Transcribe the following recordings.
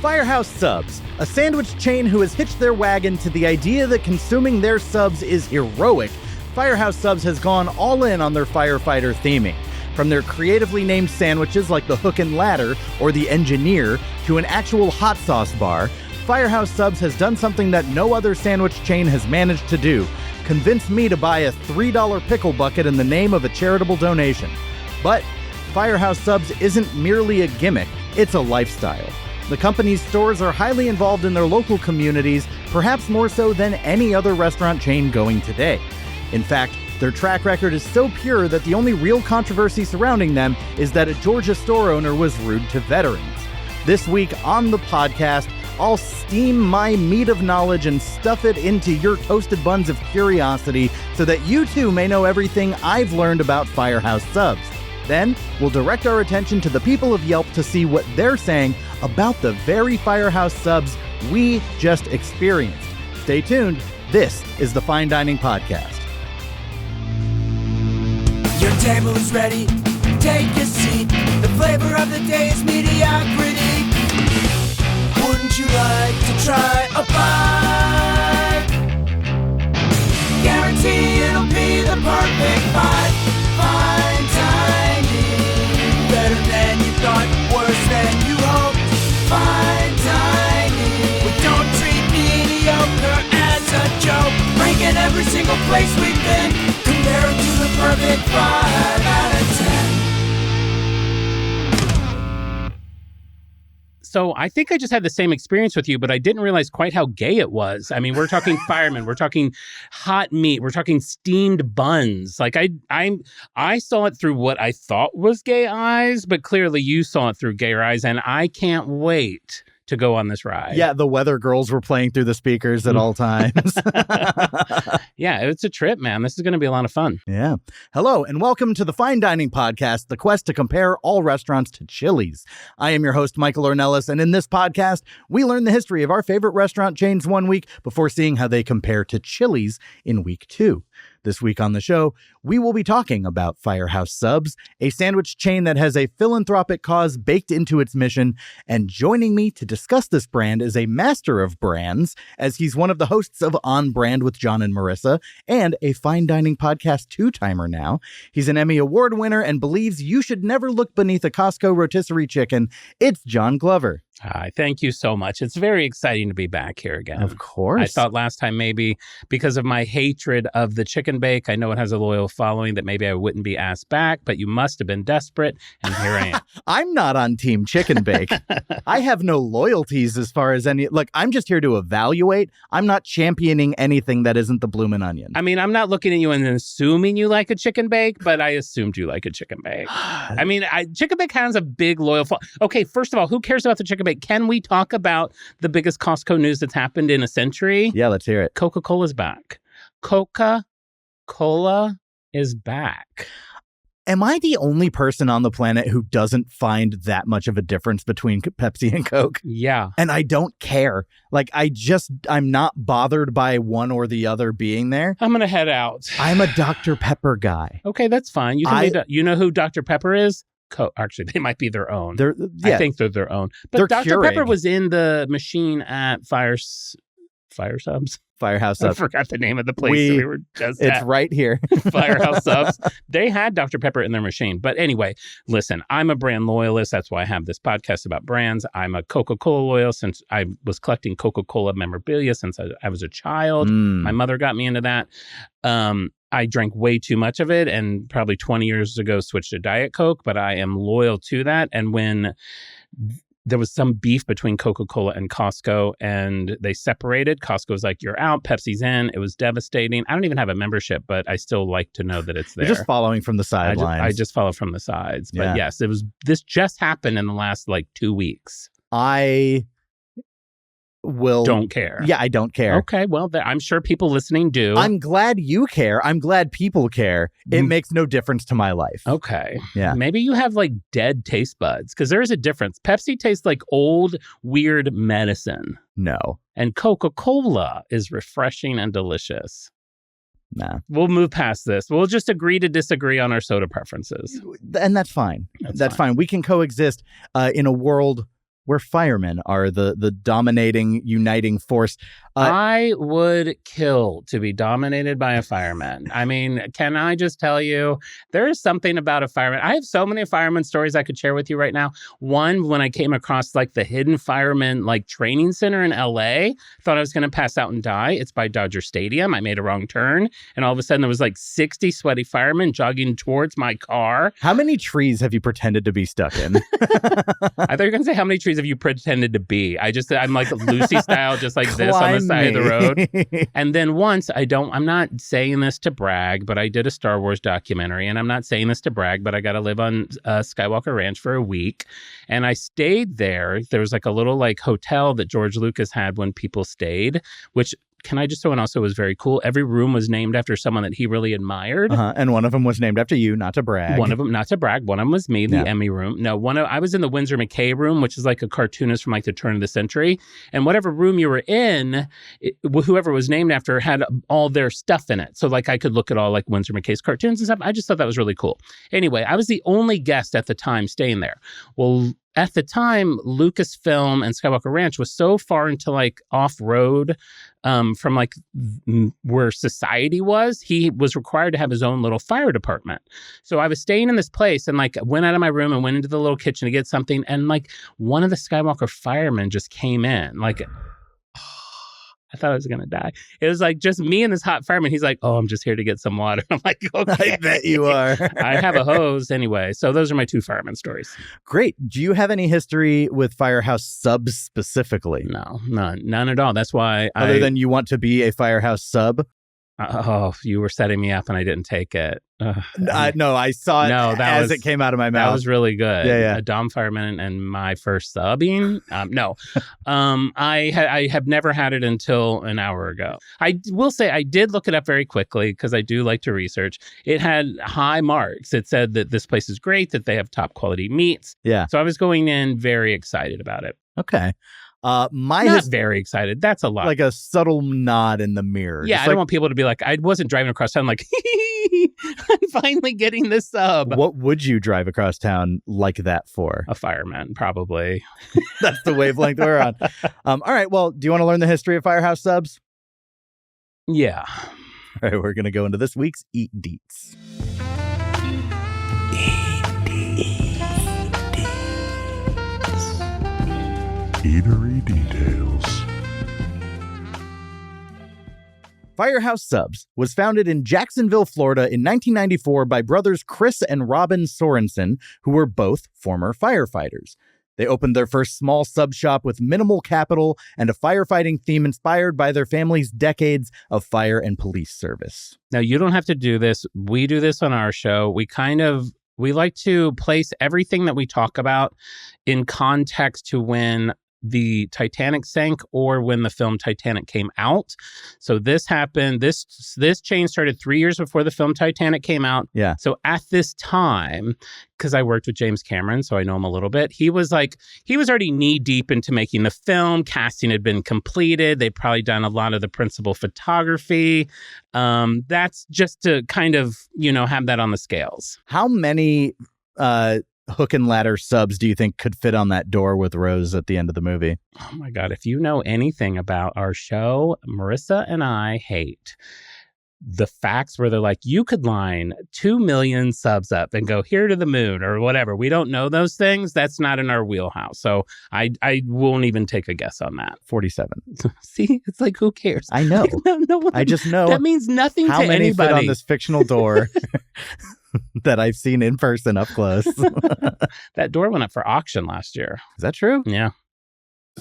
Firehouse Subs, a sandwich chain who has hitched their wagon to the idea that consuming their subs is heroic. Firehouse Subs has gone all in on their firefighter theming. From their creatively named sandwiches like the Hook and Ladder or the Engineer to an actual hot sauce bar, Firehouse Subs has done something that no other sandwich chain has managed to do: convince me to buy a $3 pickle bucket in the name of a charitable donation. But Firehouse Subs isn't merely a gimmick, it's a lifestyle. The company's stores are highly involved in their local communities, perhaps more so than any other restaurant chain going today. In fact, their track record is so pure that the only real controversy surrounding them is that a Georgia store owner was rude to veterans. This week on the podcast, I'll steam my meat of knowledge and stuff it into your toasted buns of curiosity so that you too may know everything I've learned about Firehouse Subs. Then, we'll direct our attention to the people of Yelp to see what they're saying about the very Firehouse Subs we just experienced. Stay tuned. This is the Fine Dining Podcast. Your table is ready. Take a seat. The flavor of the day is mediocrity. Wouldn't you like to try a bite? Guarantee it'll be the perfect bite. Fine dining. Better than you thought, worse than you hoped. Fine dining. We don't treat mediocre as a joke. Ranking every single place we've been, comparing to the perfect 5 out of 10. So I think I just had the same experience with you, but I didn't realize quite how gay it was. I mean, we're talking firemen, we're talking hot meat, we're talking steamed buns. Like I saw it through what I thought was gay eyes, but clearly you saw it through gayer eyes, and I can't wait to go on this ride. Yeah, the weather girls were playing through the speakers at all times. Yeah, it's a trip, man. This is going to be a lot of fun. Yeah. Hello, and welcome to the Fine Dining Podcast, the quest to compare all restaurants to Chili's. I am your host, Michael Ornelas, and in this podcast, we learn the history of our favorite restaurant chains one week before seeing how they compare to Chili's in week 2. This week on the show, we will be talking about Firehouse Subs, a sandwich chain that has a philanthropic cause baked into its mission. And joining me to discuss this brand is a master of brands, as he's one of the hosts of On Brand with Jon and Marissa, and a Fine Dining Podcast 2-timer now. He's an Emmy Award winner and believes you should never look beneath a Costco rotisserie chicken. It's Jon Glover. Hi, thank you so much. It's very exciting to be back here again. Of course. I thought last time maybe because of my hatred of the chicken bake, I know it has a loyal following, that maybe I wouldn't be asked back, but you must have been desperate, and here I am. I'm not on Team Chicken Bake. I have no loyalties as far as any... Look, I'm just here to evaluate. I'm not championing anything that isn't the bloomin' onion. I mean, I'm not looking at you and assuming you like a chicken bake, but I assumed you like a chicken bake. I mean, chicken bake has a big loyal following. Okay, first of all, who cares about the chicken bake? Can we talk about the biggest Costco news that's happened in a century? Yeah, let's hear it. Coca-Cola's back. Coca-Cola is back. Am I the only person on the planet who doesn't find that much of a difference between Pepsi and Coke? Yeah. And I don't care. Like, I'm not bothered by one or the other being there. I'm going to head out. I'm a Dr. Pepper guy. Okay, that's fine. You know who Dr. Pepper is? Actually, they might be their own. I think they're their own. But Dr. Pepper was in the machine at Firehouse Subs. Firehouse Subs. I forgot the name of the place we were just It's at. right here. Firehouse Subs. They had Dr. Pepper in their machine. But anyway, listen, I'm a brand loyalist. That's why I have this podcast about brands. I'm a Coca-Cola loyalist since I was collecting Coca-Cola memorabilia since I was a child. My mother got me into that. I drank way too much of it and probably 20 years ago switched to Diet Coke, but I am loyal to that. And when there was some beef between Coca-Cola and Costco and they separated, Costco was like, you're out, Pepsi's in. It was devastating. I don't even have a membership, but I still like to know that it's there. You're just following from the sidelines. I just follow from the sides. But yes, this just happened in the last 2 weeks. Don't care. Yeah, I don't care. Okay, well, I'm sure people listening do. I'm glad you care. I'm glad people care. It makes no difference to my life. Okay. Yeah. Maybe you have dead taste buds, because there is a difference. Pepsi tastes like old, weird medicine. No. And Coca-Cola is refreshing and delicious. Nah. We'll move past this. We'll just agree to disagree on our soda preferences. And that's fine. That's fine. We can coexist in a world where firemen are the dominating, uniting force. I would kill to be dominated by a fireman. I mean, can I just tell you, there is something about a fireman. I have so many fireman stories I could share with you right now. One, when I came across like the hidden fireman like training center in LA, thought I was going to pass out and die. It's by Dodger Stadium. I made a wrong turn. And all of a sudden there was like 60 sweaty firemen jogging towards my car. How many trees have you pretended to be stuck in? I thought you were going to say, how many trees have you pretended to be? I'm like Lucy style, just like this on the side of the road. And then once, I'm not saying this to brag, but I did a Star Wars documentary, and I'm not saying this to brag, but I got to live on Skywalker Ranch for a week. And I stayed there. There was like a little like hotel that George Lucas had when people stayed, which, can I just throw in also, was very cool. Every room was named after someone that he really admired. And one of them was named after you, not to brag. One of them, not to brag. One of them was me, the Emmy room. No, I was in the Winsor McKay room, which is like a cartoonist from like the turn of the century. And whatever room you were in, whoever was named after had all their stuff in it. So like I could look at all like Winsor McKay's cartoons and stuff. I just thought that was really cool. Anyway, I was the only guest at the time staying there. Well, at the time, Lucasfilm and Skywalker Ranch was so far into like off-road from like where society was, he was required to have his own little fire department. So I was staying in this place and like went out of my room and went into the little kitchen to get something. And like one of the Skywalker firemen just came in. Like, I thought I was going to die. It was like just me and this hot fireman. He's like, "Oh, I'm just here to get some water." I'm like, "Okay." I bet you are. I have a hose anyway. So those are my two fireman stories. Great. Do you have any history with Firehouse Subs specifically? No, none at all. That's why Other than you want to be a Firehouse Sub? You were setting me up and I didn't take it. No, I saw it as it came out of my mouth. That was really good. Yeah. A Dom fireman and my first subbing. No, I have never had it until an hour ago. I will say I did look it up very quickly because I do like to research. It had high marks. It said that this place is great, that they have top quality meats. Yeah. So I was going in very excited about it. Okay. Not very excited. That's a lot. Like a subtle nod in the mirror. Yeah, I don't want people to be like, I wasn't driving across town like, I'm finally getting this sub. What would you drive across town like that for? A fireman, probably. That's the wavelength we're on. All right, well, do you want to learn the history of Firehouse Subs? Yeah. All right, we're going to go into this week's Eat Deets. Eatery details. Firehouse Subs was founded in Jacksonville, Florida in 1994 by brothers Chris and Robin Sorensen, who were both former firefighters. They opened their first small sub shop with minimal capital and a firefighting theme inspired by their family's decades of fire and police service. Now, you don't have to do this. We do this on our show. We like to place everything that we talk about in context to when the Titanic sank or when the film Titanic came out. So this happened, this chain started 3 years before the film Titanic came out. Yeah. So at this time, because I worked with James Cameron, so I know him a little bit, he was already knee deep into making the film. Casting had been completed. They'd probably done a lot of the principal photography. That's just to kind of, have that on the scales. How many hook and ladder subs do you think could fit on that door with Rose at the end of the movie? Oh my God. If you know anything about our show, Marissa and I hate the facts where they're like, you could line 2 million subs up and go here to the moon or whatever. We don't know those things. That's not in our wheelhouse. So I won't even take a guess on that. 47. See, it's like, who cares? I know. No one, I just know. That means nothing to anybody. How many fit on this fictional door that I've seen in person up close? That door went up for auction last year. Is that true? Yeah.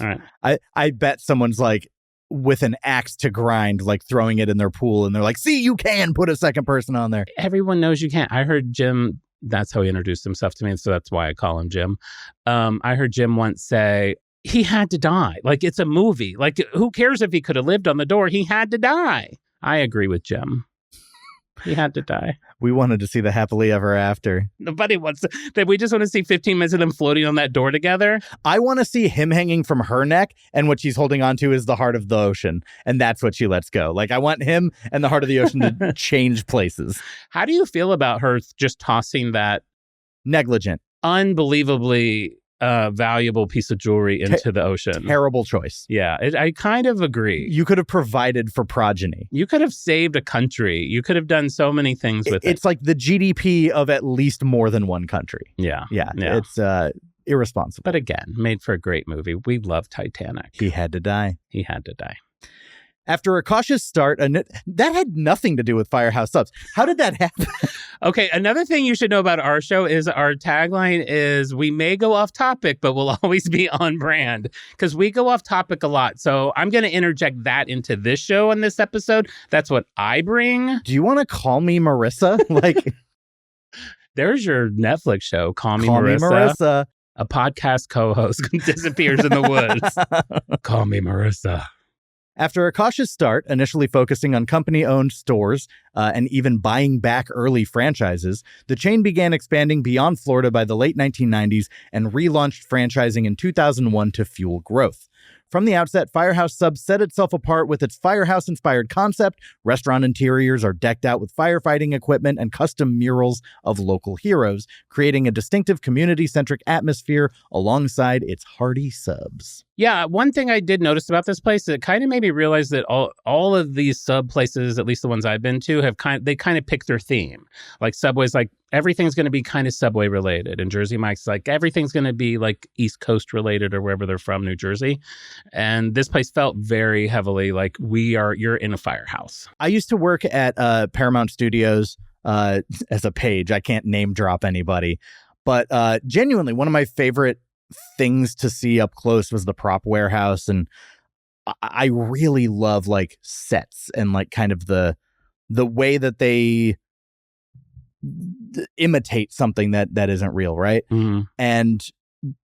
All right. I bet someone's like with an axe to grind, like throwing it in their pool, and they're like, see, you can put a second person on there. Everyone knows you can't. I heard Jim, that's how he introduced himself to me, and so that's why I call him Jim. I heard Jim once say, he had to die. Like, it's a movie. Like, who cares if he could have lived on the door? He had to die. I agree with Jim. He had to die. We wanted to see the happily ever after. Nobody wants to. We just want to see 15 minutes of them floating on that door together. I want to see him hanging from her neck, and what she's holding on to is the heart of the ocean. And that's what she lets go. Like, I want him and the heart of the ocean to change places. How do you feel about her just tossing that negligent, unbelievably valuable piece of jewelry into the ocean. Terrible choice. Yeah, I kind of agree. You could have provided for progeny. You could have saved a country. You could have done so many things with it. It's like the GDP of at least more than one country. Yeah. It's irresponsible. But again, made for a great movie. We love Titanic. He had to die. He had to die. After a cautious start, that had nothing to do with Firehouse Subs. How did that happen? Okay, another thing you should know about our show is our tagline is we may go off topic, but we'll always be on brand because we go off topic a lot. So I'm going to interject that into this show in this episode. That's what I bring. Do you want to call me Marissa? Like, there's your Netflix show, Call Me Marissa. A podcast co-host disappears in the woods. Call me Marissa. After a cautious start, initially focusing on company-owned stores and even buying back early franchises, the chain began expanding beyond Florida by the late 1990s and relaunched franchising in 2001 to fuel growth. From the outset, Firehouse Subs set itself apart with its Firehouse-inspired concept. Restaurant interiors are decked out with firefighting equipment and custom murals of local heroes, creating a distinctive community-centric atmosphere alongside its hearty subs. Yeah, one thing I did notice about this place, it kind of made me realize that all of these sub places, at least the ones I've been to, they kind of pick their theme. Like Subway's like, everything's going to be kind of Subway related. And Jersey Mike's like, everything's going to be like East Coast related or wherever they're from, New Jersey. And this place felt very heavily like you're in a firehouse. I used to work at Paramount Studios as a page. I can't name drop anybody, but genuinely one of my favorite things to see up close was the prop warehouse. And I really love like sets and like kind of the way that they imitate something that isn't real, right? Mm-hmm. And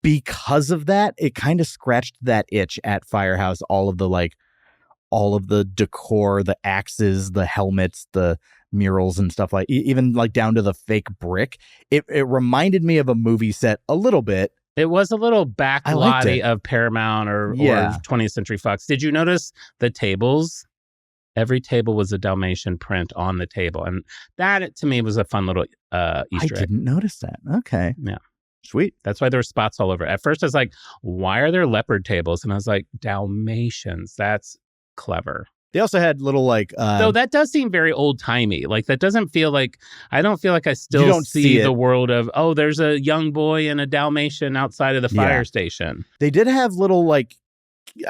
because of that, it kind of scratched that itch at Firehouse. All of the decor, the axes, the helmets, the murals and stuff, like even like down to the fake brick. It reminded me of a movie set a little bit. It was a little backlotty of Paramount or 20th Century Fox. Did you notice the tables? Every table was a Dalmatian print on the table. And that, to me, was a fun little Easter egg. I didn't notice that. Okay. Yeah. Sweet. That's why there were spots all over. At first, I was like, why are there leopard tables? And I was like, Dalmatians. That's clever. They also had little like... Though that does seem very old-timey. Like, that doesn't feel like... I don't feel like I still see the world of, oh, there's a young boy and a Dalmatian outside of the fire station. They did have little like...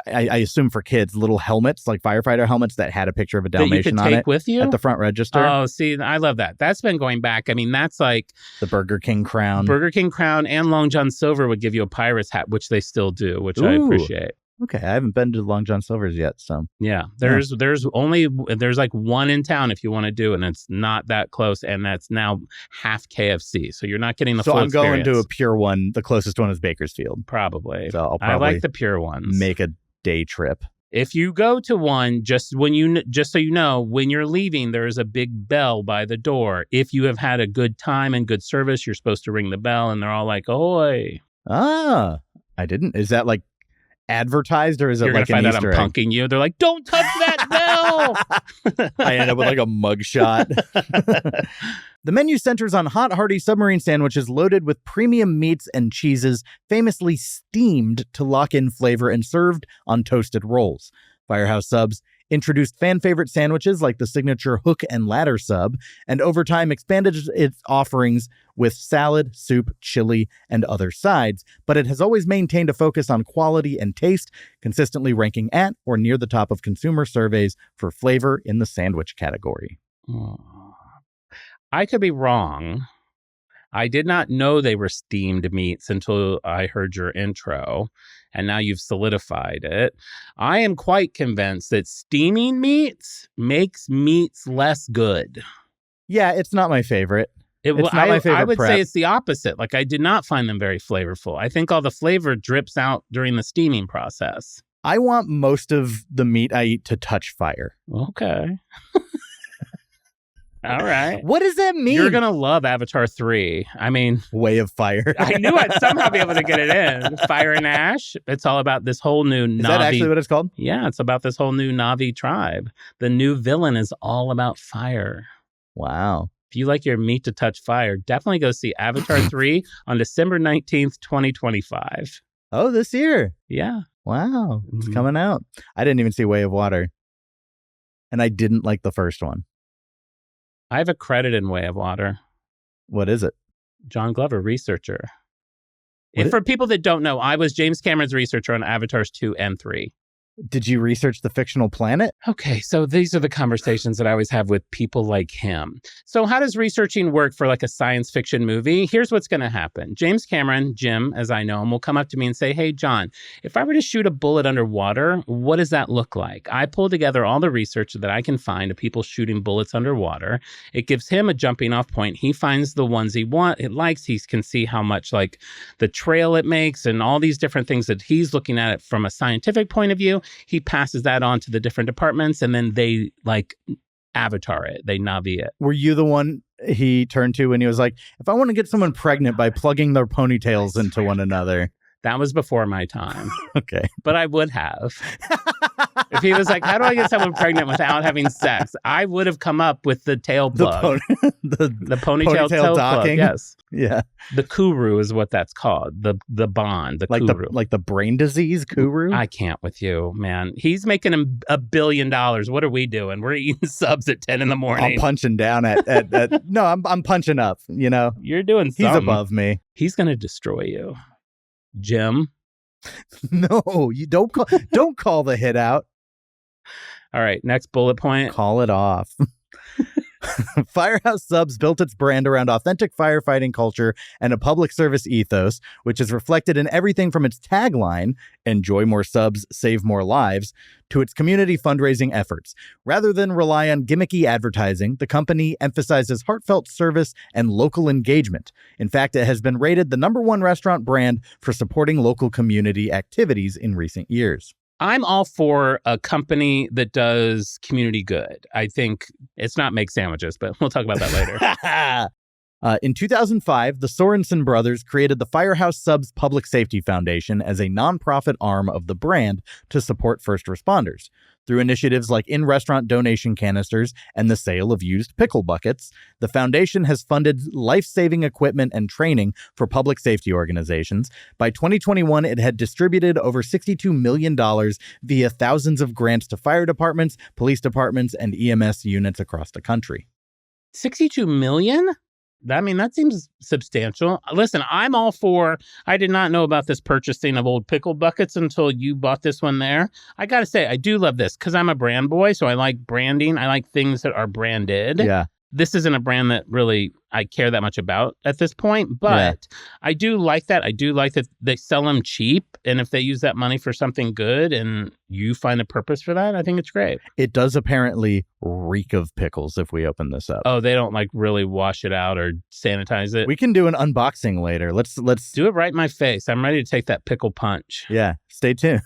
I assume for kids, little helmets, like firefighter helmets that had a picture of a Dalmatian on it. That you could take with you? At the front register. Oh, see, I love that. That's been going back. I mean, that's like... The Burger King crown. Burger King crown and Long John Silver would give you a pirate's hat, which they still do, which I appreciate. Okay, I haven't been to Long John Silver's yet, so... Yeah, there's like one in town if you want to do it, and it's not that close, and that's now half KFC, so you're not getting the full experience. So I'm going to a pure one. The closest one is Bakersfield. Probably. So I'll probably... I like the pure ones. Make a day trip. If you go to one, just so you know, when you're leaving, there is a big bell by the door. If you have had a good time and good service, you're supposed to ring the bell, and they're all like, "Oi!" Ah, I didn't. Is that like advertised, or is it like an Easter egg? You're gonna find out I'm punking you. They're like, "Don't touch that bell!" I end up with like a mugshot. The menu centers on hot, hearty submarine sandwiches loaded with premium meats and cheeses, famously steamed to lock in flavor and served on toasted rolls. Firehouse Subs introduced fan-favorite sandwiches like the signature hook and ladder sub, and over time expanded its offerings with salad, soup, chili, and other sides, but it has always maintained a focus on quality and taste, consistently ranking at or near the top of consumer surveys for flavor in the sandwich category. Oh. I could be wrong. I did not know they were steamed meats until I heard your intro, and now you've solidified it. I am quite convinced that steaming meats makes meats less good. Yeah, it's not my favorite. It's not my favorite. I would prep. say it's the opposite. Like, I did not find them very flavorful. I think all the flavor drips out during the steaming process. I want most of the meat I eat to touch fire. Okay. All right. What does that mean? You're going to love Avatar 3. I mean... Way of Fire. I knew I'd somehow be able to get it in. Fire and Ash. It's all about this whole new Na'vi... Is that actually what it's called? Yeah, it's about this whole new Na'vi tribe. The new villain is all about fire. Wow. If you like your meat to touch fire, definitely go see Avatar 3 on December 19th, 2025. Oh, this year. Yeah. Wow. It's Mhm. coming out. I didn't even see Way of Water. And I didn't like the first one. I have a credit in Way of Water. What is it? Jon Glover, researcher. What And for people that don't know, I was James Cameron's researcher on Avatars 2 and 3. Did you research the fictional planet? Okay, so these are the conversations that I always have with people like him. So how does researching work for like a science fiction movie? Here's what's going to happen. James Cameron, Jim, as I know him, will come up to me and say, hey, John, if I were to shoot a bullet underwater, what does that look like? I pull together all the research that I can find of people shooting bullets underwater. It gives him a jumping off point. He finds the ones he likes. He can see how much like the trail it makes and all these different things that he's looking at it from a scientific point of view. He passes that on to the different departments and then they like avatar it. They Navi it. Were you the one he turned to when he was like, if I want to get someone pregnant by plugging their ponytails into one another? That was before my time. Okay. But I would have. If he was like, how do I get someone pregnant without having sex? I would have come up with the tail plug. The Ponytail tail docking. plug. Yes. Yeah. The kuru is what that's called. The bond. The Like kuru. the brain disease kuru? I can't with you, man. He's making him $1 billion. What are we doing? We're eating subs at 10 in the morning. I'm punching down at no, I'm punching up, you know. You're doing something. He's above me. He's going to destroy you. Jim. No, you don't call the hit out. All right, next bullet point. Call it off. Firehouse Subs built its brand around authentic firefighting culture and a public service ethos, which is reflected in everything from its tagline, enjoy more subs, save more lives, to its community fundraising efforts. Rather than rely on gimmicky advertising, the company emphasizes heartfelt service and local engagement. In fact, it has been rated the #1 restaurant brand for supporting local community activities in recent years. I'm all for a company that does community good. I think it's not make sandwiches, but we'll talk about that later. In 2005, the Sorensen brothers created the Firehouse Subs Public Safety Foundation as a nonprofit arm of the brand to support first responders. Through initiatives like in-restaurant donation canisters and the sale of used pickle buckets, the foundation has funded life-saving equipment and training for public safety organizations. By 2021, it had distributed over $62 million via thousands of grants to fire departments, police departments, and EMS units across the country. 62 million? I mean, that seems substantial. Listen, I'm all for, I did not know about this purchasing of old pickle buckets until you bought this one there. I got to say, I do love this because I'm a brand boy. So I like branding. I like things that are branded. Yeah. This isn't a brand that really I care that much about at this point, but I do like that. I do like that they sell them cheap. And if they use that money for something good and you find a purpose for that, I think it's great. It does apparently reek of pickles if we open this up. Oh, they don't like really wash it out or sanitize it. We can do an unboxing later. Let's Do it right in my face. I'm ready to take that pickle punch. Yeah, stay tuned.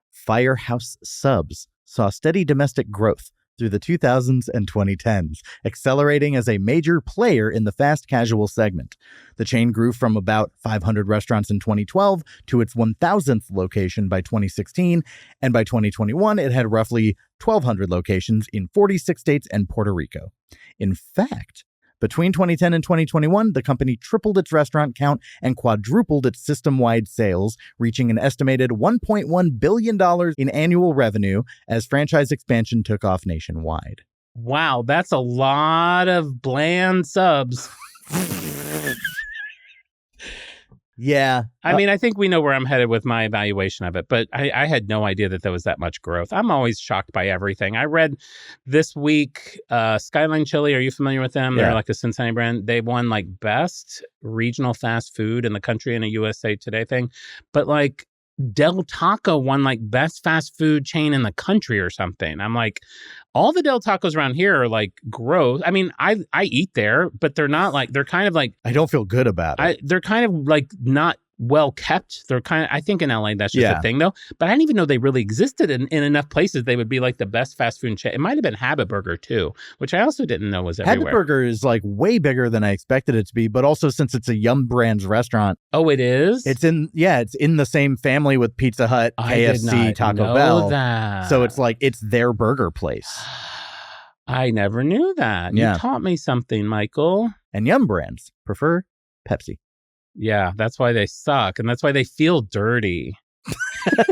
Firehouse Subs saw steady domestic growth through the 2000s and 2010s, accelerating as a major player in the fast casual segment. The chain grew from about 500 restaurants in 2012 to its 1,000th location by 2016, and by 2021, it had roughly 1,200 locations in 46 states and Puerto Rico. In fact, between 2010 and 2021, the company tripled its restaurant count and quadrupled its system-wide sales, reaching an estimated $1.1 billion in annual revenue as franchise expansion took off nationwide. Wow, that's a lot of bland subs. Yeah. I mean, I think we know where I'm headed with my evaluation of it, but I had no idea that there was that much growth. I'm always shocked by everything. I read this week, Skyline Chili, are you familiar with them? They're like a Cincinnati brand. They won like best regional fast food in the country in a USA Today thing. But like Del Taco won like best fast food chain in the country or something. I'm like, all the Del Tacos around here are like gross. I mean, I eat there, but they're not like, they're kind of like, I don't feel good about it. they're kind of like not well kept. They're kind of, I think in LA that's just a thing though. But I didn't even know they really existed in enough places. They would be like the best fast food chain. It might have been Habit Burger too, which I also didn't know was everywhere. Habit Burger is like way bigger than I expected it to be, but also since it's a Yum Brands restaurant. Oh, it is? It's in the same family with Pizza Hut, KFC, Taco Bell. That. So it's like, it's their burger place. I never knew that. Yeah. You taught me something, Michael. And Yum brands prefer Pepsi. Yeah, that's why they suck. And that's why they feel dirty.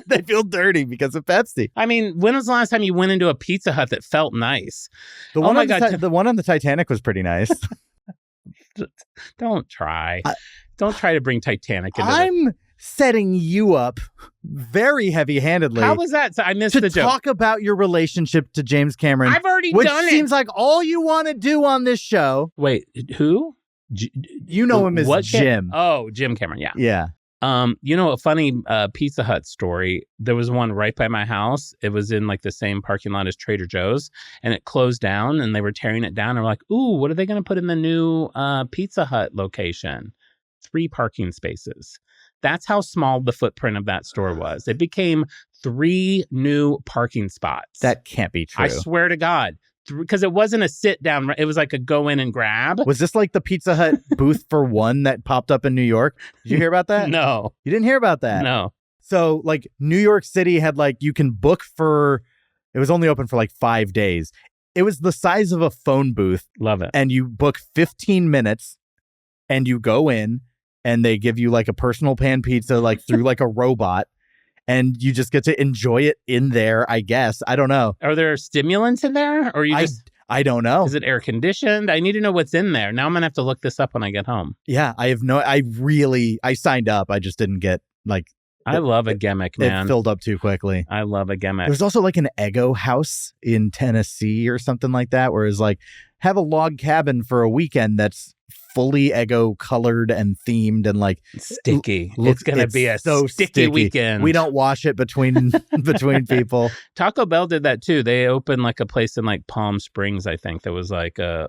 They feel dirty because of Pepsi. I mean, when was the last time you went into a Pizza Hut that felt nice? The Oh one my on God. the one on the Titanic was pretty nice. Don't try. Don't try to bring Titanic into I'm setting you up very heavy-handedly. How was that? So I missed to the joke. talk about your relationship to James Cameron, I've already which done seems it. like all you want to do on this show. Wait, who? You know him as Jim. Oh, Jim Cameron. Yeah. Yeah. You know, a funny Pizza Hut story. There was one right by my house. It was in like the same parking lot as Trader Joe's, and it closed down, and they were tearing it down. They're like, "Ooh, what are they going to put in the new Pizza Hut location? 3 parking spaces." That's how small the footprint of that store was. It became 3 new parking spots. That can't be true. I swear to God. Because it wasn't a sit down. It was like a go in and grab. Was this like the Pizza Hut booth for one that popped up in New York? Did you hear about that? No. You didn't hear about that? No. So like New York City had like, you can book for, it was only open for like 5 days. It was the size of a phone booth. Love it. And you book 15 minutes and you go in and they give you like a personal pan pizza, like through like a robot. And you just get to enjoy it in there, I guess. I don't know. Are there stimulants in there? Or you just... I don't know. Is it air conditioned? I need to know what's in there. Now I'm going to have to look this up when I get home. Yeah, I signed up. I just didn't get like... I love a gimmick, man. It filled up too quickly. I love a gimmick. There's also like an Eggo house in Tennessee or something like that, where it's like, have a log cabin for a weekend that's fully Eggo colored and themed and like sticky. It's going to be a so sticky weekend. We don't wash it between people. Taco Bell did that too. They opened like a place in like Palm Springs, I think, that was like a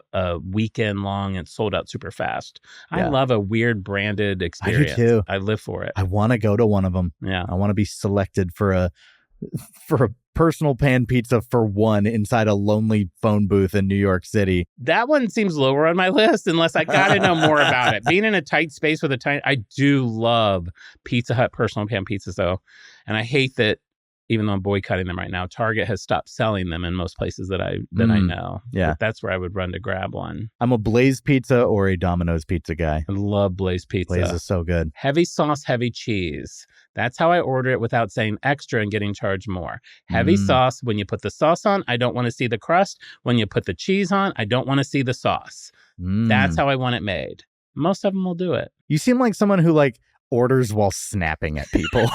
weekend long and sold out super fast. Yeah. I love a weird branded experience. I do too. I live for it. I want to go to one of them. Yeah. I want to be selected for a personal pan pizza for one inside a lonely phone booth in New York City. That one seems lower on my list unless I got to know more about it. Being in a tight space with I do love Pizza Hut personal pan pizzas though. And I hate that even though I'm boycotting them right now, Target has stopped selling them in most places that I know. Yeah. But that's where I would run to grab one. I'm a Blaze pizza or a Domino's pizza guy. I love Blaze pizza. Blaze is so good. Heavy sauce, heavy cheese. That's how I order it without saying extra and getting charged more. Heavy sauce. When you put the sauce on, I don't want to see the crust. When you put the cheese on, I don't want to see the sauce. That's how I want it made. Most of them will do it. You seem like someone who like orders while snapping at people.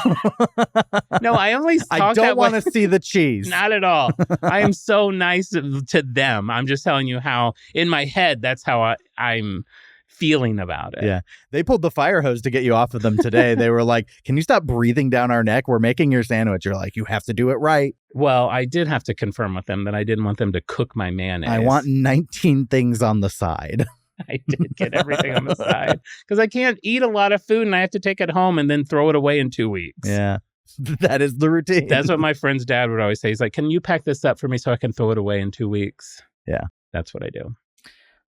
No, I only talk I don't want to see the cheese. Not at all. I am so nice to them. I'm just telling you how, in my head, that's how I'm feeling about it. Yeah. They pulled the fire hose to get you off of them today. They were like, can you stop breathing down our neck? We're making your sandwich. You're like, you have to do it right. Well, I did have to confirm with them that I didn't want them to cook my mayonnaise. I want 19 things on the side. I did get everything on the side because I can't eat a lot of food and I have to take it home and then throw it away in 2 weeks. Yeah. That is the routine. That's what my friend's dad would always say. He's like, can you pack this up for me so I can throw it away in 2 weeks? Yeah. That's what I do.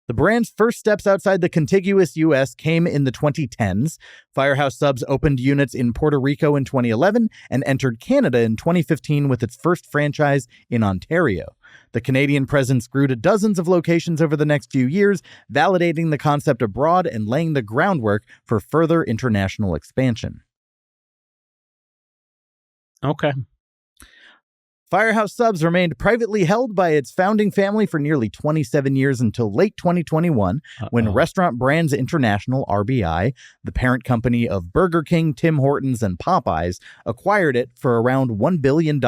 The brand's first steps outside the contiguous U.S. came in the 2010s. Firehouse Subs opened units in Puerto Rico in 2011 and entered Canada in 2015 with its first franchise in Ontario. The Canadian presence grew to dozens of locations over the next few years, validating the concept abroad and laying the groundwork for further international expansion. Okay. Firehouse Subs remained privately held by its founding family for nearly 27 years until late 2021, when Restaurant Brands International, RBI, the parent company of Burger King, Tim Hortons, and Popeyes, acquired it for around $1 billion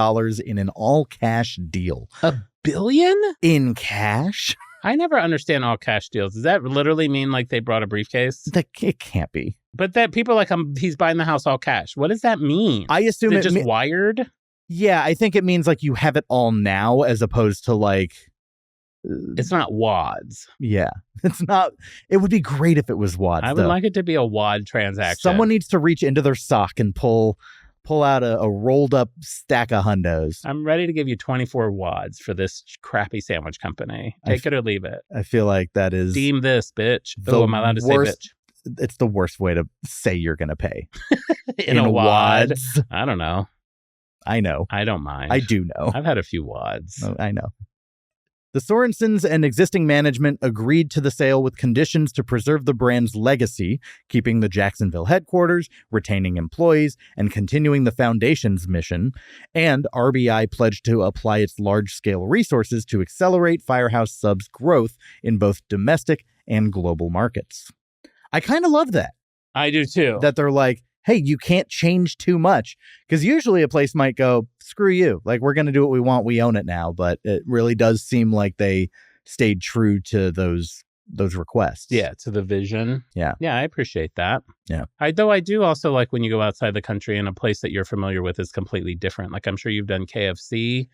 in an all-cash deal. $1 billion? In cash? I never understand all cash deals. Does that literally mean like they brought a briefcase? It can't be. But that people are like, he's buying the house all cash. What does that mean? I assume Is it just wired? Yeah, I think it means like you have it all now as opposed to like... It's not wads. Yeah, it's not. It would be great if it was wads. I would like it to be a wad transaction. Someone needs to reach into their sock and pull out a rolled up stack of hundos. I'm ready to give you 24 wads for this crappy sandwich company. Take it or leave it. I feel like that is... Deem this, bitch. Oh, am I allowed to say bitch? It's the worst way to say you're going to pay. in a wad. Wads. I don't know. I know. I don't mind. I do know. I've had a few wads. I know. The Sorensens and existing management agreed to the sale with conditions to preserve the brand's legacy, keeping the Jacksonville headquarters, retaining employees, and continuing the foundation's mission. And RBI pledged to apply its large-scale resources to accelerate Firehouse Subs' growth in both domestic and global markets. I kind of love that. I do too. That they're like, hey, you can't change too much. Because usually a place might go, screw you. Like, we're going to do what we want. We own it now. But it really does seem like they stayed true to those requests. Yeah, to the vision. Yeah. Yeah, I appreciate that. Yeah. I do also like when you go outside the country and a place that you're familiar with is completely different. Like, I'm sure you've done KFC.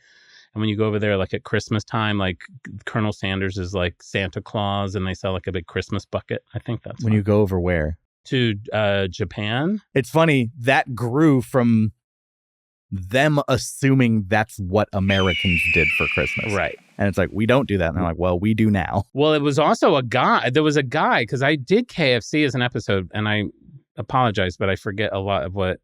And when you go over there, like at Christmas time, like Colonel Sanders is like Santa Claus and they sell like a big Christmas bucket. I think that's when fun. You go over where? To Japan. It's funny, that grew from them assuming that's what Americans did for Christmas. Right. And it's like, we don't do that. And they're like, well, we do now. Well, it was also a guy. There was a guy, because I did KFC as an episode, and I apologize, but I forget a lot of what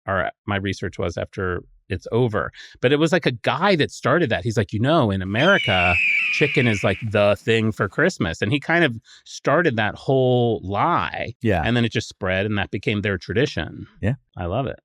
my research was after it's over. But it was like a guy that started that. He's like, in America, chicken is like the thing for Christmas. And he kind of started that whole lie. Yeah. And then it just spread and that became their tradition. Yeah. I love it.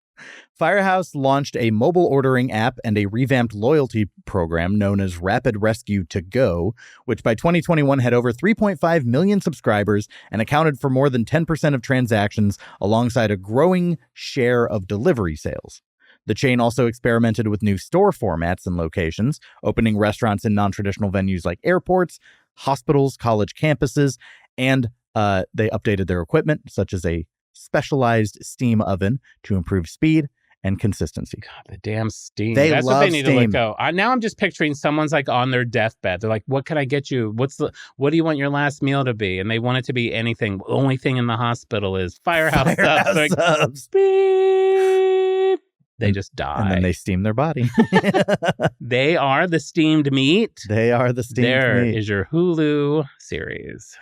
Firehouse launched a mobile ordering app and a revamped loyalty program known as Rapid Rescue To Go, which by 2021 had over 3.5 million subscribers and accounted for more than 10% of transactions alongside a growing share of delivery sales. The chain also experimented with new store formats and locations, opening restaurants in non-traditional venues like airports, hospitals, college campuses, and they updated their equipment, such as a specialized steam oven to improve speed and consistency. God, the damn steam. That's what they need to let steam. go. Now I'm just picturing someone's like on their deathbed. They're like, what can I get you? What do you want your last meal to be? And they want it to be anything. The only thing in the hospital is Firehouse Subs. Like, Subs. Beep. They just die. And then they steam their body. They are the steamed meat. They are the steamed There meat. is your Hulu series.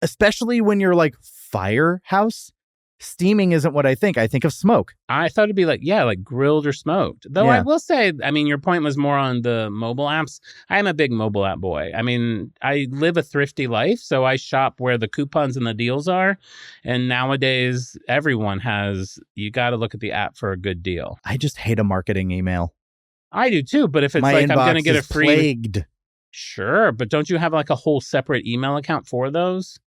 Especially when you're like Firehouse, steaming isn't what I think. I think of smoke. I thought it'd be like grilled or smoked. Though Yeah. I will say, your point was more on the mobile apps. I'm a big mobile app boy. I live a thrifty life, so I shop where the coupons and the deals are. And nowadays, everyone you got to look at the app for a good deal. I just hate a marketing email. I do too, but if it's My like I'm inbox going to get a is free... plagued. Sure, but don't you have like a whole separate email account for those?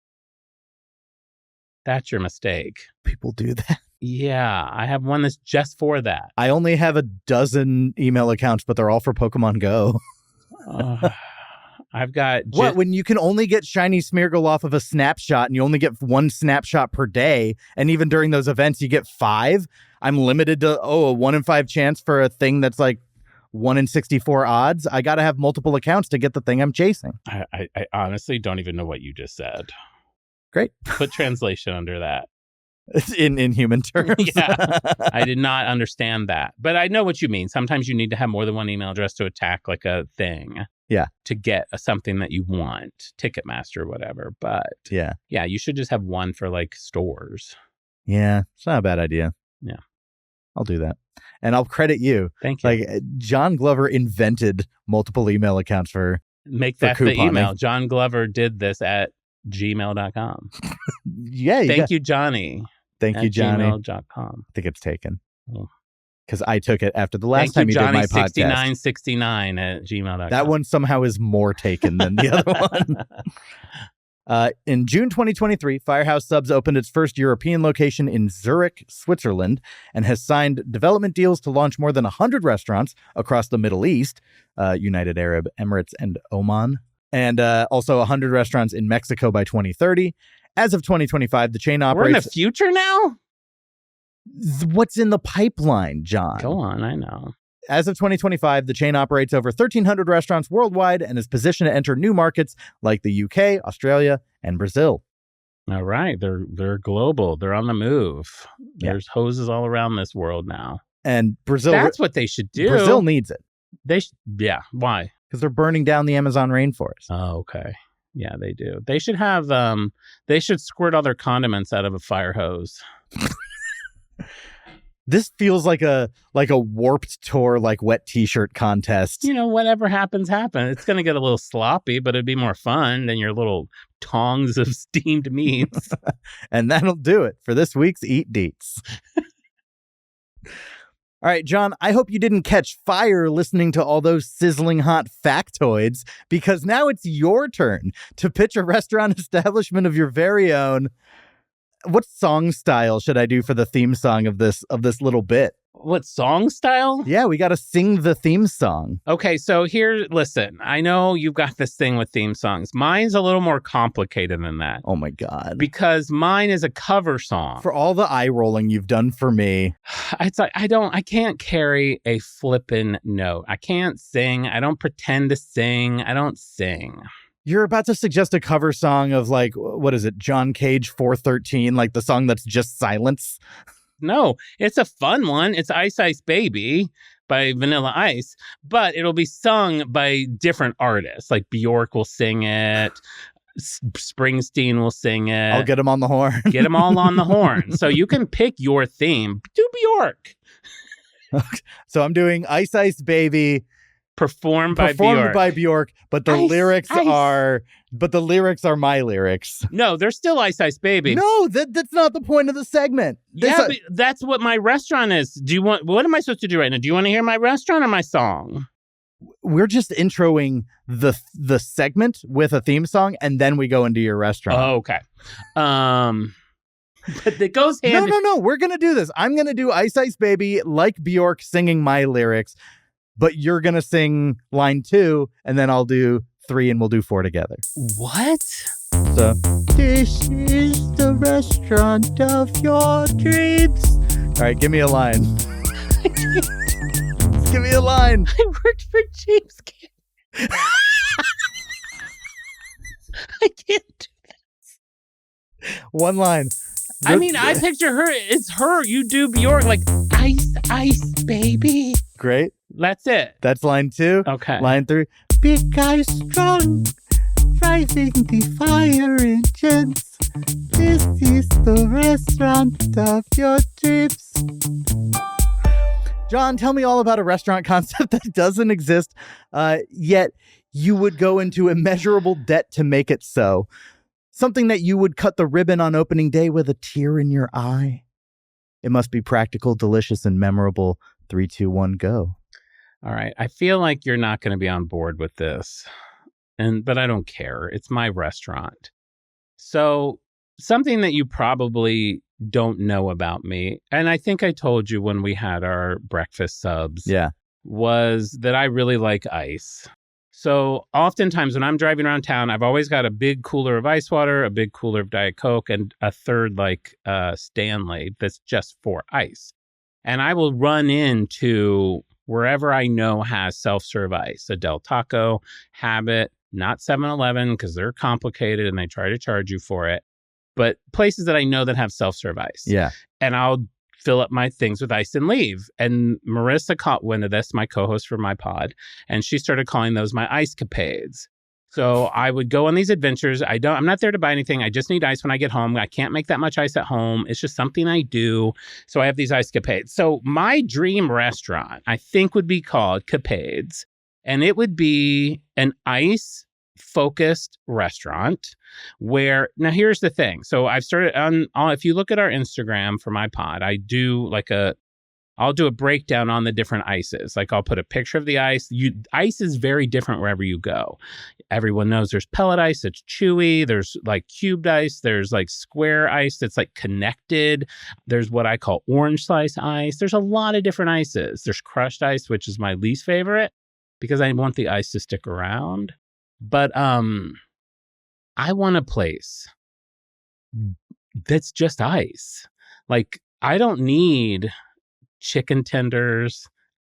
That's your mistake. People do that. Yeah, I have one that's just for that. I only have a dozen email accounts, but they're all for Pokemon Go. I've got... What, when you can only get Shiny Smeargle off of a snapshot and you only get one snapshot per day, and even during those events you get 5? I'm limited to, a 1 in 5 chance for a thing that's like 1 in 64 odds. I got to have multiple accounts to get the thing I'm chasing. I honestly don't even know what you just said. Great. Put translation under that. In human terms. Yeah. I did not understand that. But I know what you mean. Sometimes you need to have more than one email address to attack like a thing. Yeah. To get something that you want. Ticketmaster or whatever. But yeah, you should just have one for like stores. Yeah. It's not a bad idea. Yeah. I'll do that. And I'll credit you. Thank you. Like, Jon Glover invented multiple email accounts for that the email. Jon Glover did this at gmail.com. Yeah. Thank you, Johnny. Thank you, Johnny. Gmail.com. I think it's taken. Oh. Because I took it after the last time you did my podcast. Johnny6969 at gmail.com. That one somehow is more taken than the other one. In June 2023, Firehouse Subs opened its first European location in Zurich, Switzerland, and has signed development deals to launch more than 100 restaurants across the Middle East, United Arab Emirates and Oman, and also 100 restaurants in Mexico by 2030. As of 2025, the chain operates... We're in the future now? What's in the pipeline, John? Go on, I know. As of 2025, the chain operates over 1,300 restaurants worldwide and is positioned to enter new markets like the UK, Australia, and Brazil. All right. They're global. They're on the move. Yeah. There's hoses all around this world now. And Brazil... That's what they should do. Brazil needs it. Yeah. Why? Because they're burning down the Amazon rainforest. Oh, okay. Yeah, they do. They should have... they should squirt all their condiments out of a fire hose. This feels like a Warped Tour, like wet t-shirt contest. Whatever happens, happens. It's going to get a little sloppy, but it'd be more fun than your little tongs of steamed meats. And that'll do it for this week's Eat Deets. All right, Jon, I hope you didn't catch fire listening to all those sizzling hot factoids, because now it's your turn to pitch a restaurant establishment of your very own. What song style should I do for the theme song of this little bit? What song style? Yeah, we got to sing the theme song. Okay, so listen, I know you've got this thing with theme songs. Mine's a little more complicated than that. Oh my God. Because mine is a cover song. For all the eye rolling you've done for me. It's like, I can't carry a flippin' note. I can't sing. I don't pretend to sing. I don't sing. You're about to suggest a cover song of like, what is it? John Cage 413, like the song that's just silence. No, it's a fun one. It's Ice Ice Baby by Vanilla Ice, but it'll be sung by different artists. Like Bjork will sing it. Springsteen will sing it. I'll get them on the horn. Get them all on the horn. So you can pick your theme. Do Bjork. So I'm doing Ice Ice Baby. Performed by Bjork, but the lyrics are my lyrics. No, they're still Ice Ice Baby. No, that's not the point of the segment. But that's what my restaurant is. What am I supposed to do right now? Do you want to hear my restaurant or my song? We're just introing the segment with a theme song, and then we go into your restaurant. Oh, okay. But it goes hand. No. We're gonna do this. I'm gonna do Ice Ice Baby like Bjork singing my lyrics. But you're going to sing line 2, and then I'll do 3, and we'll do 4 together. What? So, this is the restaurant of your dreams. All right, give me a line. Give me a line. I worked for James Cameron. I can't do this. One line. I mean, I picture her. It's her. You do Bjork like Ice Ice Baby. Great. That's it. That's line 2. Okay. Line 3. Big guy strong, driving the fire engines. This is the restaurant of your dreams. Jon, tell me all about a restaurant concept that doesn't exist, yet you would go into immeasurable debt to make it so. Something that you would cut the ribbon on opening day with a tear in your eye. It must be practical, delicious, and memorable. 3, 2, 1, go. All right. I feel like you're not going to be on board with this, but I don't care. It's my restaurant. So something that you probably don't know about me, and I think I told you when we had our breakfast subs, was that I really like ice. So oftentimes when I'm driving around town, I've always got a big cooler of ice water, a big cooler of Diet Coke, and a third Stanley that's just for ice. And I will run into wherever I know has self-serve ice, a Del Taco, Habit, not 7-Eleven because they're complicated and they try to charge you for it, but places that I know that have self-serve ice. Yeah. And I'll fill up my things with ice and leave. And Marissa caught wind of this, my co-host for my pod, and she started calling those my ice capades. So I would go on these adventures. I'm not there to buy anything. I just need ice when I get home. I can't make that much ice at home. It's just something I do. So I have these ice capades. So my dream restaurant, I think, would be called Capades. And it would be an ice-focused restaurant where, now here's the thing. So I've started if you look at our Instagram for my pod, I'll do a breakdown on the different ices. Like I'll put a picture of the ice. Ice is very different wherever you go. Everyone knows there's pellet ice that's chewy. There's like cubed ice. There's like square ice that's like connected. There's what I call orange slice ice. There's a lot of different ices. There's crushed ice, which is my least favorite because I want the ice to stick around. But I want a place that's just ice. Like I don't need chicken tenders.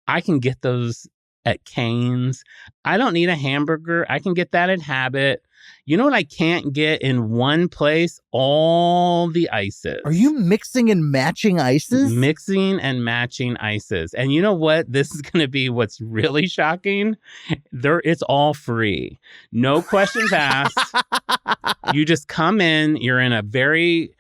I can get those at Cane's. I don't need a hamburger. I can get that at Habit. You know what I can't get in one place? All the ices. Are you mixing and matching ices? Mixing and matching ices. And you know what? This is going to be what's really shocking. It's all free. No questions asked. You just come in. You're in a very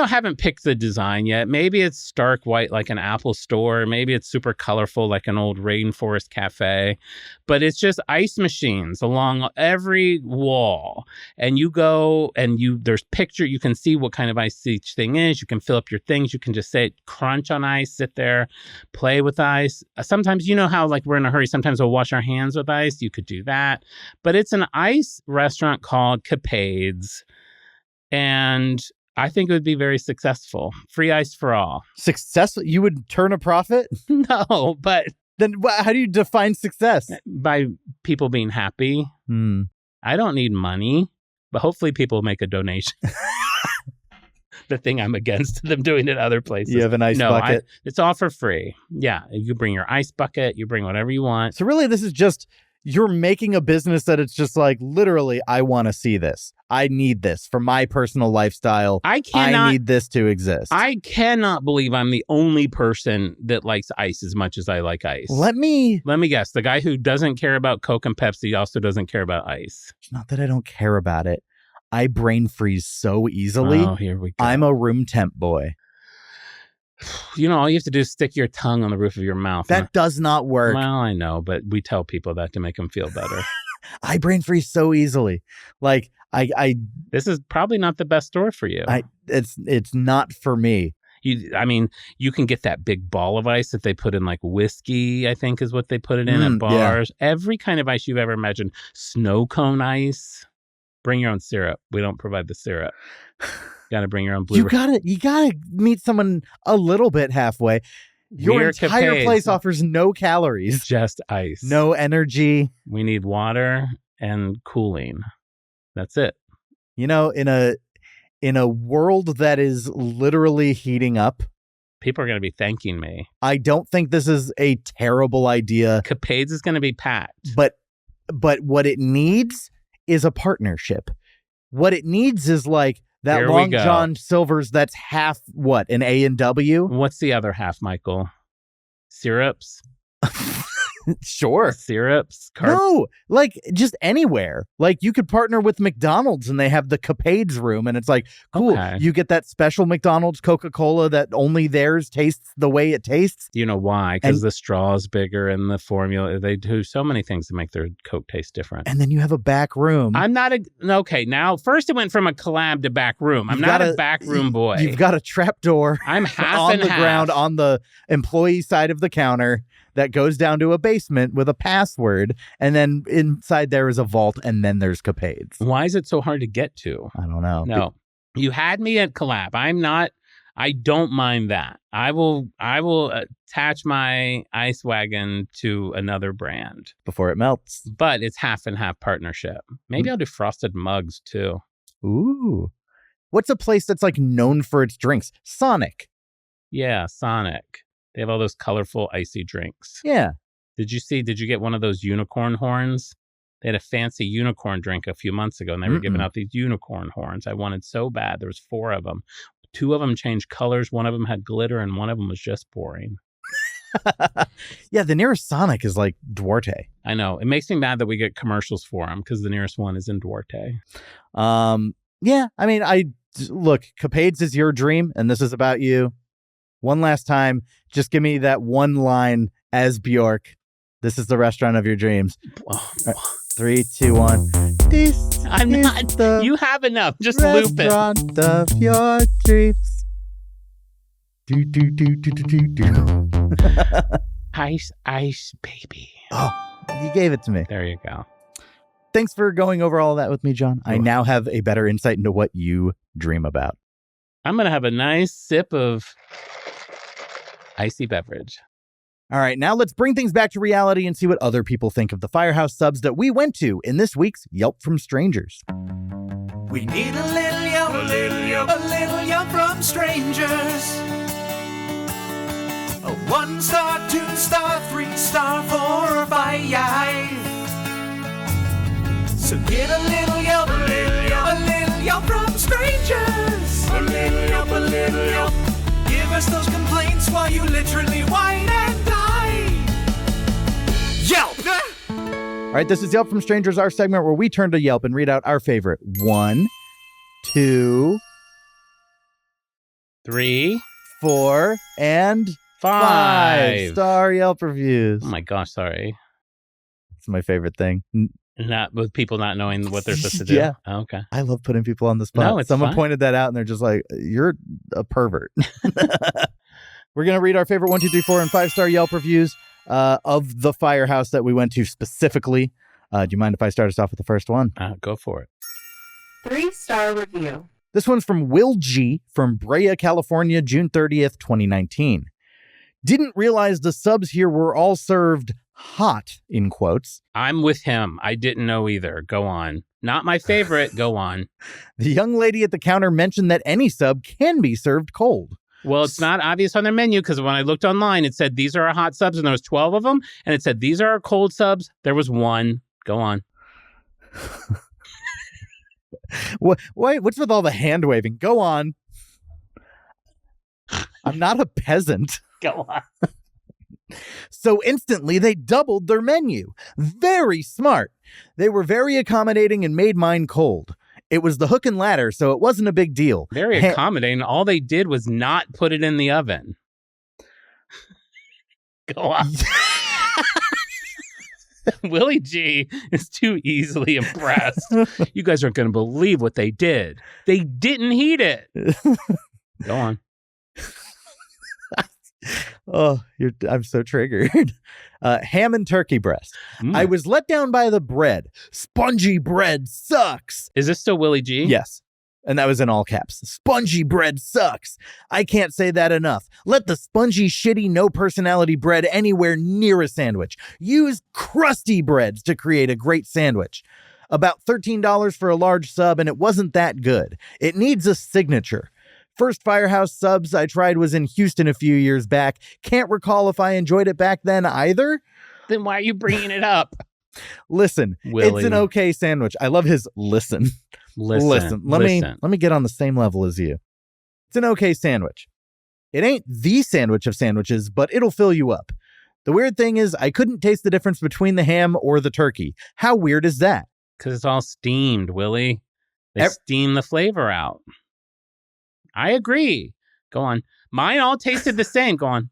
haven't picked the design yet. Maybe it's stark white like an Apple store. Maybe it's super colorful like an old rainforest cafe. But it's just ice machines along every wall. And you go and there's picture. You can see what kind of ice each thing is. You can fill up your things. You can just say crunch on ice, sit there, play with ice. Sometimes, you know how like we're in a hurry. Sometimes we'll wash our hands with ice. You could do that. But it's an ice restaurant called Capades. And I think it would be very successful. Free ice for all. Successful? You would turn a profit? No, but... Then how do you define success? By people being happy. I don't need money, but hopefully people make a donation. The thing I'm against them doing it other places. You have an ice bucket? It's all for free. Yeah, you bring your ice bucket, you bring whatever you want. So really, this is just... You're making a business that it's just like, literally, I want to see this. I need this for my personal lifestyle. I need this to exist. I cannot believe I'm the only person that likes ice as much as I like ice. Let me guess. The guy who doesn't care about Coke and Pepsi also doesn't care about ice. It's not that I don't care about it. I brain freeze so easily. Oh, here we go. I'm a room temp boy. You know, all you have to do is stick your tongue on the roof of your mouth. That does not work. Well, I know, but we tell people that to make them feel better. I brain freeze so easily. Like, This is probably not the best store for you. It's not for me. You can get that big ball of ice that they put in like whiskey, I think is what they put it in at bars. Yeah. Every kind of ice you've ever imagined. Snow cone ice. Bring your own syrup. We don't provide the syrup. Got to bring your own blue. You gotta meet someone a little bit halfway. Your entire Capades. place offers no calories, just ice, no energy. We need water and cooling. That's it. You know, in a world that is literally heating up, people are going to be thanking me. I don't think this is a terrible idea. Capades is going to be packed, but what it needs is a partnership. What it needs is like that Here Long John Silver's that's half what, an A&W? What's the other half, Michael? Syrups? Sure. Syrups? No, like just anywhere. Like you could partner with McDonald's and they have the Capades room and it's like, cool, okay. You get that special McDonald's Coca-Cola that only theirs tastes the way it tastes. You know why? Because the straw is bigger and the formula, they do so many things to make their Coke taste different. And then you have a back room. I'm not okay, now first it went from a collab to back room. I'm not a back room boy. You've got a trap door. I'm half on and the half. ground on the employee side of the counter that goes down to a basement with a password, and then inside there is a vault, and then there's Capades. Why is it so hard to get to? I don't know. No, you had me at collab. I don't mind that. I will attach my ice wagon to another brand before it melts. But it's half and half partnership. Maybe I'll do frosted mugs too. Ooh, what's a place that's like known for its drinks? Sonic. Yeah, Sonic. They have all those colorful, icy drinks. Yeah. Did you get one of those unicorn horns? They had a fancy unicorn drink a few months ago, and they were giving out these unicorn horns. I wanted so bad. There was 4 of them. 2 of them changed colors. 1 of them had glitter, and 1 of them was just boring. Yeah, the nearest Sonic is like Duarte. I know. It makes me mad that we get commercials for them, because the nearest one is in Duarte. Yeah, I mean, look, Capades is your dream, and this is about you. One last time, just give me that one line as Bjork. This is the restaurant of your dreams. Right, 3, 2, 1. This I'm not. You have enough. Just loop it. Restaurant of your dreams. Do do do do do do do. Ice, ice, baby. Oh, you gave it to me. There you go. Thanks for going over all that with me, John. I now have a better insight into what you dream about. I'm gonna have a nice sip of icy beverage. All right, now let's bring things back to reality and see what other people think of the Firehouse Subs that we went to in this week's Yelp from Strangers. We need a little Yelp, a little Yelp from strangers. A 1-star, 2-star, 3-star, 4 or 5. So get a little Yelp, a little Yelp from strangers. A little Yelp. Give us those complaints while you literally whine and die. Yelp! All right, this is Yelp from Strangers, our segment where we turn to Yelp and read out our favorite 1, 2, 3, 4, and 5 star Yelp reviews. Oh my gosh, sorry. It's my favorite thing. Not with people not knowing what they're supposed to do. Yeah. Oh, okay. I love putting people on the spot. No, it's Someone fine. pointed that out and they're just like, you're a pervert. We're going to read our favorite 1, 2, 3, 4, and 5-star Yelp reviews of the Firehouse that we went to specifically. Do you mind if I start us off with the first one? Go for it. 3-star review. This one's from Will G. from Brea, California, June 30th, 2019. Didn't realize the subs here were all served hot, in quotes. I'm with him. I didn't know either. Go on. Not my favorite. Go on. The young lady at the counter mentioned that any sub can be served cold. Well, it's not obvious on their menu because when I looked online, it said these are our hot subs and there was 12 of them. And it said these are our cold subs. There was 1. Go on. What's with all the hand waving? Go on. I'm not a peasant. Go on. So instantly they doubled their menu. Very smart. They were very accommodating and made mine cold. It was the hook and ladder, so it wasn't a big deal. Very accommodating. All they did was not put it in the oven. Go on. Willie G is too easily impressed. You guys aren't going to believe what they did. They didn't heat it. Go on. Oh, I'm so triggered. Ham and turkey breast. I was let down by the bread. Spongy bread sucks. Is this still Willie G? Yes. And that was in all caps. Spongy bread sucks. I can't say that enough. Let the spongy, shitty, no personality bread anywhere near a sandwich. Use crusty breads to create a great sandwich. About $13 for a large sub, and it wasn't that good. It needs a signature. First Firehouse Subs I tried was in Houston a few years back. Can't recall if I enjoyed it back then either. Then why are you bringing it up? Listen, Willie. It's an okay sandwich. I love his listen. Listen. Let me get on the same level as you. It's an okay sandwich. It ain't the sandwich of sandwiches, but it'll fill you up. The weird thing is I couldn't taste the difference between the ham or the turkey. How weird is that? Because it's all steamed, Willie. They steam the flavor out. I agree. Go on. Mine all tasted the same. Go on.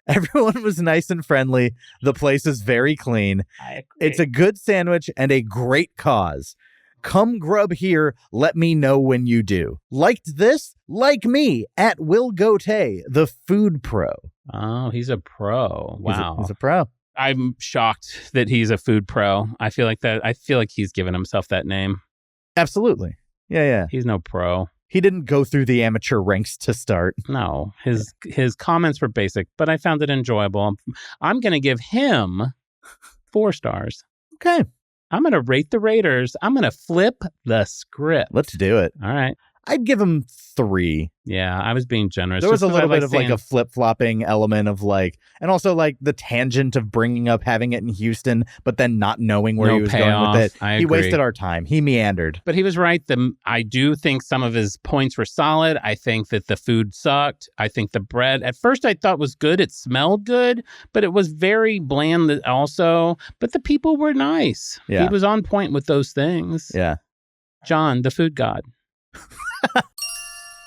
Everyone was nice and friendly. The place is very clean. I agree. It's a good sandwich and a great cause. Come grub here. Let me know when you do. Liked this? Like me at Will Gote, the food pro. Oh, he's a pro. Wow. He's a pro. I'm shocked that he's a food pro. I feel like he's given himself that name. Absolutely. Yeah. He's no pro. He didn't go through the amateur ranks to start. No, his comments were basic, but I found it enjoyable. I'm going to give him 4 stars. Okay. I'm going to rate the raters. I'm going to flip the script. Let's do it. All right. I'd give him 3. Yeah, I was being generous. There was a little bit of saying, like a flip-flopping element of like, and also like the tangent of bringing up having it in Houston, but then not knowing where he was payoff. going with it. I He agree. wasted our time. He meandered. But he was right. I do think some of his points were solid. I think that the food sucked. I think the bread, at first I thought was good. It smelled good, but it was very bland also. But the people were nice. Yeah. He was on point with those things. Yeah. John, the food god.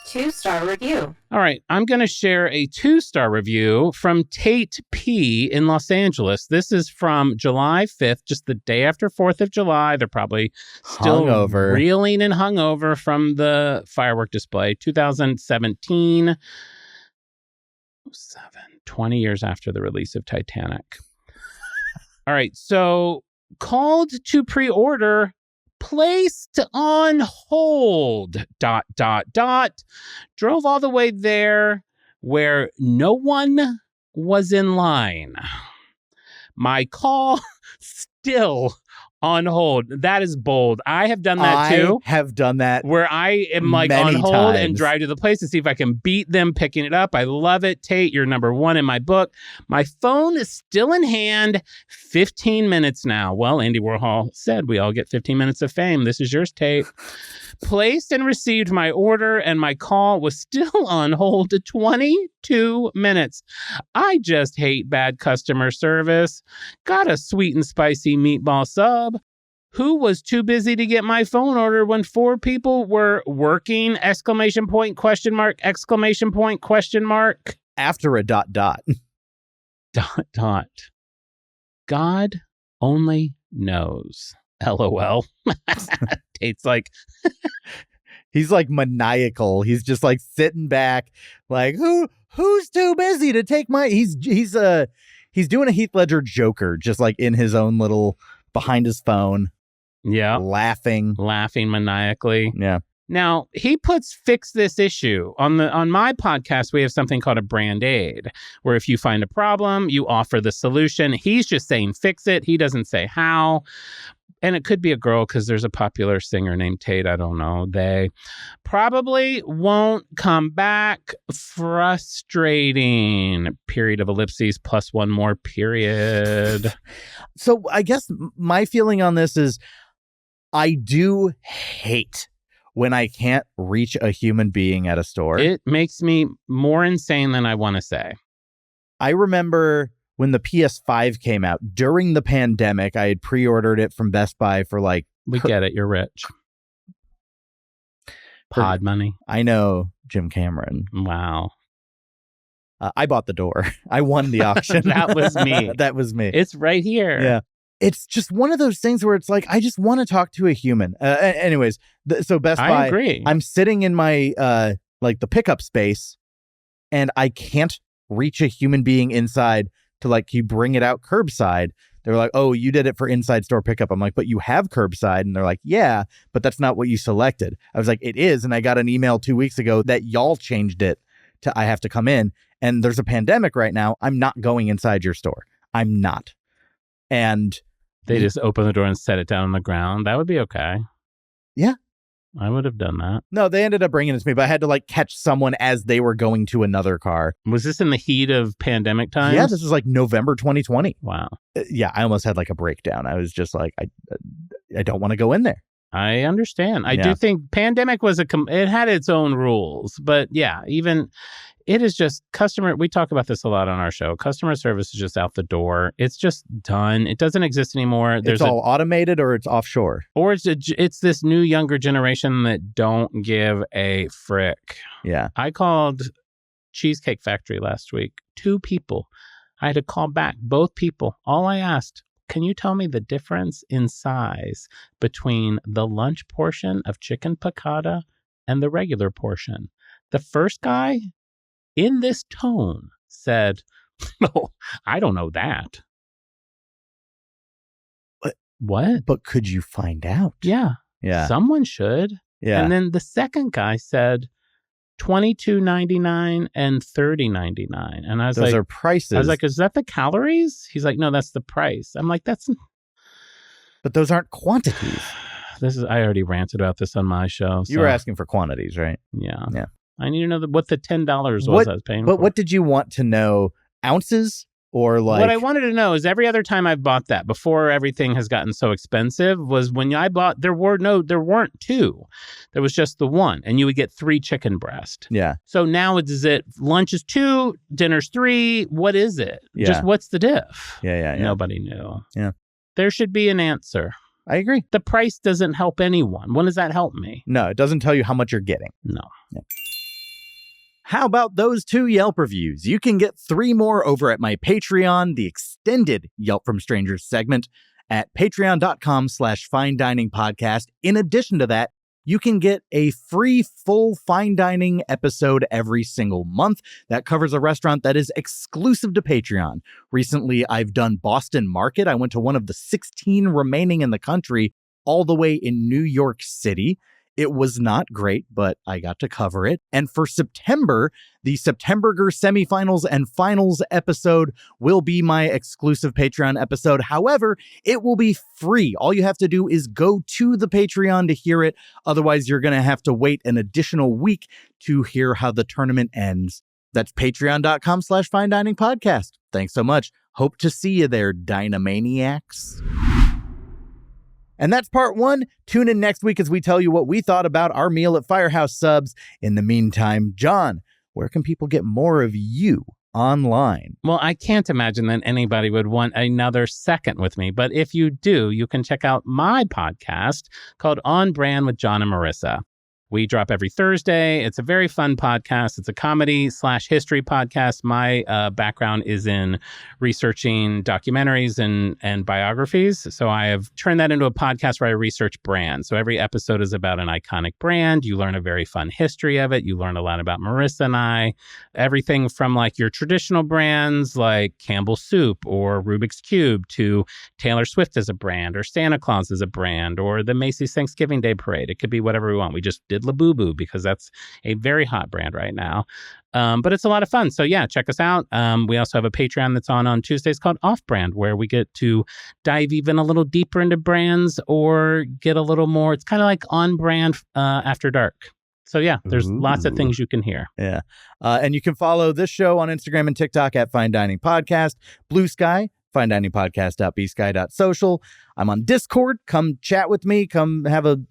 2-star review. All right, I'm going to share a 2-star review from Tate P in Los Angeles. This is from July 5th, just the day after 4th of July. They're probably still Hungover. reeling and hungover from the firework display. 2017, 20 years after the release of Titanic. All right, so called to pre-order, placed on hold, ... Drove all the way there where no one was in line. My call still on hold. That is bold. I have done that too. I have done that. Where I am like many on hold and times. drive to the place to see if I can beat them picking it up. I love it. Tate, you're number 1 in my book. My phone is still in hand. 15 minutes now. Well, Andy Warhol said we all get 15 minutes of fame. This is yours, Tate. Placed and received my order, and my call was still on hold to 22 minutes. I just hate bad customer service. Got a sweet and spicy meatball sub. Who was too busy to get my phone order when 4 people were working? ! Question mark, ! Question mark. After a ... God only knows. LOL. Tate's like, he's like maniacal. He's just like sitting back, like who's too busy to take my. He's doing a Heath Ledger Joker, just like in his own little behind his phone. Yeah, laughing maniacally. Yeah. Now, he puts fix this issue. On my podcast, we have something called a brand aid, where if you find a problem, you offer the solution. He's just saying fix it. He doesn't say how. And it could be a girl because there's a popular singer named Tate. I don't know. They probably won't come back. Frustrating. Period of ellipses plus one more period. So I guess my feeling on this is I do hate when I can't reach a human being at a store. It makes me more insane than I want to say. I remember when the PS5 came out during the pandemic, I had pre-ordered it from Best Buy for like... We get it. You're rich. Pod money. I know, Jim Cameron. Wow. I bought the door. I won the auction. That was me. That was me. It's right here. Yeah. It's just one of those things where it's like, I just want to talk to a human. Anyways, so Best Buy, I agree. I'm sitting in my, like the pickup space and I can't reach a human being inside to like, you bring it out curbside. They're like, oh, you did it for inside store pickup. I'm like, but you have curbside. And they're like, yeah, but that's not what you selected. I was like, it is. And I got an email 2 weeks ago that y'all changed it to, I have to come in. And there's a pandemic right now. I'm not going inside your store. I'm not. And they just open the door and set it down on the ground. That would be okay. Yeah. I would have done that. No, they ended up bringing it to me, but I had to like catch someone as they were going to another car. Was this in the heat of pandemic times? Yeah, this was like November 2020. Wow. Yeah, I almost had like a breakdown. I was just like, I don't want to go in there. I understand. I do think pandemic was it had its own rules, but yeah, even it is just we talk about this a lot on our show. Customer service is just out the door. It's just done. It doesn't exist anymore. It's all automated or it's offshore. Or it's this new younger generation that don't give a frick. Yeah. I called Cheesecake Factory last week. 2 people. I had to call back both people. All I asked, can you tell me the difference in size between the lunch portion of chicken piccata and the regular portion? The first guy, in this tone, said, "No, I don't know that." What? But could you find out? Yeah. Yeah. Someone should. Yeah. And then the second guy said $22.99 and $30.99. And I was Those are prices. I was like, is that the calories? He's like, no, that's the price. I'm like, that's... But those aren't quantities. I already ranted about this on my show. You were asking for quantities, right? Yeah. Yeah. I need to know what the $10 was I was paying for. But what did you want to know? Ounces? Or like... What I wanted to know is every other time I've bought that, before everything has gotten so expensive, was when I bought, there weren't 2. There was just the 1. And you would get 3 chicken breast. Yeah. So now lunch is 2, dinner's 3. What is it? Yeah. Just what's the diff? Yeah. Nobody knew. Yeah. There should be an answer. I agree. The price doesn't help anyone. When does that help me? No, it doesn't tell you how much you're getting. No. Yeah. How about those 2 Yelp reviews? You can get 3 more over at my Patreon, the extended Yelp from Strangers segment at patreon.com/fine dining podcast. In addition to that, you can get a free full fine dining episode every single month that covers a restaurant that is exclusive to Patreon. Recently, I've done Boston Market. I went to one of the 16 remaining in the country, all the way in New York City. It was not great, but I got to cover it. And for September, the Septemberger semifinals and finals episode will be my exclusive Patreon episode. However, it will be free. All you have to do is go to the Patreon to hear it. Otherwise, you're going to have to wait an additional week to hear how the tournament ends. That's patreon.com/fine dining podcast. Thanks so much. Hope to see you there, Dynamaniacs. And that's part 1. Tune in next week as we tell you what we thought about our meal at Firehouse Subs. In the meantime, John, where can people get more of you online. Well, I can't imagine that anybody would want another second with me. But if you do, you can check out my podcast called On Brand with Jon and Marissa. We drop every Thursday. It's a very fun podcast. It's a comedy/history podcast. My background is in researching documentaries and biographies. So I have turned that into a podcast where I research brands. So every episode is about an iconic brand. You learn a very fun history of it. You learn a lot about Marissa and I. Everything from like your traditional brands like Campbell's Soup or Rubik's Cube to Taylor Swift as a brand or Santa Claus as a brand or the Macy's Thanksgiving Day Parade. It could be whatever we want. We just did Labubu because that's a very hot brand right now. But it's a lot of fun. So yeah, check us out. We also have a Patreon that's on Tuesdays called Off Brand, where we get to dive even a little deeper into brands or get a little more. It's kind of like On Brand After Dark. So yeah, there's lots of things you can hear. Yeah. And you can follow this show on Instagram and TikTok at Fine Dining Podcast, Blue Sky, Fine Dining Podcast.bsky.social. I'm on Discord. Come chat with me. Come have a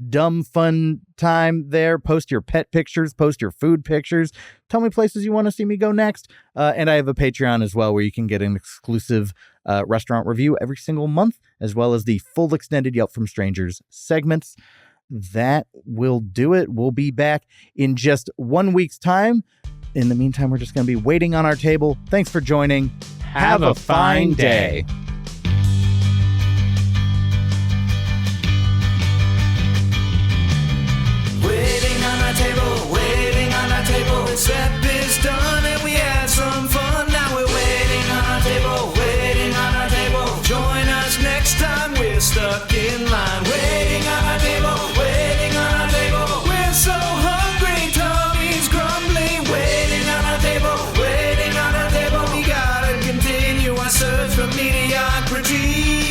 dumb, fun time there. Post your pet pictures, post your food pictures. Tell me places you want to see me go next. And I have a Patreon as well where you can get an exclusive restaurant review every single month, as well as the full extended Yelp from Strangers segments. That will do it. We'll be back in just 1 week's time. In the meantime, we're just going to be waiting on our table. Thanks for joining. Have a fine day. Step is done and we had some fun. Now we're waiting on our table, waiting on our table. Join us next time, we're stuck in line. Waiting on our table, waiting on our table. We're so hungry, tummy's grumbling. Waiting on our table, waiting on our table. We gotta continue our search for mediocrity.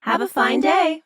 Have a fine day.